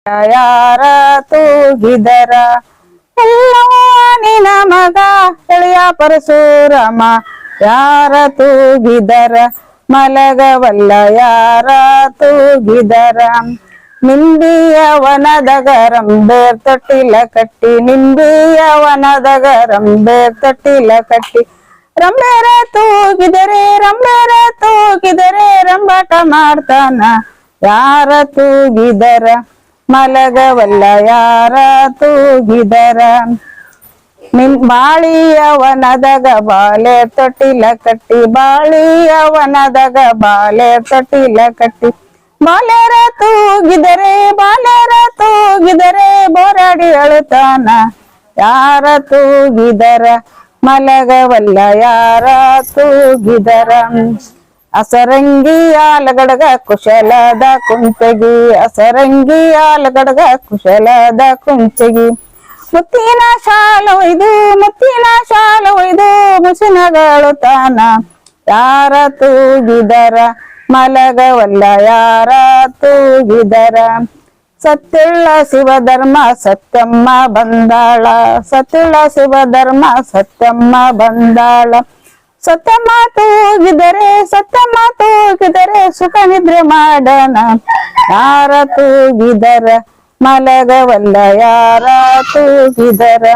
ಯಾರ ತೂಗಿದರ ಎಲ್ಲವ ನಿನ ಮಗ ಎಳೆಯ ಪರಶುರಾಮ ಯಾರ ತೂಗಿದರ ಮಲಗವಲ್ಲ ಯಾರ ತೂಗಿದರ ನಿಂಬಿಯ ವನದಗ ರಂಬೇರ್ ತೊಟ್ಟಿಲ ಕಟ್ಟಿ ನಿಂಬಿಯ ವನದಗ ರಂಬೇರ್ ತೊಟ್ಟಿಲ ಕಟ್ಟಿ ರಂಬೇರ ತೂಗಿದರೆ ರಂಬಾಟ ಮಾಡ್ತಾನ ಯಾರ ತೂಗಿದರ ಮಲಗವಲ್ಲ ಯಾರ ತೂಗಿದರ ಬಾಳಿಯ ವನದಗ ಬಾಲೆ ತೊಟ್ಟಿಲ ಕಟ್ಟಿ ಬಾಳಿಯ ವನದಗ ಬಾಲೆ ತೊಟ್ಟಿಲ ಕಟ್ಟಿ ಬಾಲೆರ ತೂಗಿದರೆ ಬೋರಾಡಿ ಅಳುತ್ತಾನ ಯಾರ ತೂಗಿದರ ಮಲಗವಲ್ಲ ಯಾರ ತೂಗಿದರ ಅಸರಂಗಿ ಆಲಗಡಗ ಕುಶಲದ ಕುಂಚಗಿ ಅಸರಂಗಿ ಆಲಗಡಗ ಕುಶಲದ ಕುಂಚಗಿ ಮುತ್ತಿನ ಶಾಲು ಇದು ಮುಸಿನಗಳು ತಾನ ಯಾರ ತೂಗಿದರ ಮಲಗವಲ್ಲ ಯಾರ ತೂಗಿದರ ಸತ್ಯುಳ್ಳ ಶಿವಧರ್ಮ ಸತ್ಯಮ್ಮ ಬಂದಾಳ ಸತ್ಯುಳ್ಳ ಶಿವಧರ್ಮ ಸತ್ಯಮ್ಮ ಬಂದಾಳ ಸತ್ಯಮ್ಮ ತೂಗಿದರೆ ಸುಖ ನಿದ್ರೆ ಮಾಡನ ಯಾರ ತೂಗಿದರ ಮಲಗವಲ್ಲ ಯಾರ ತೂಗಿದರ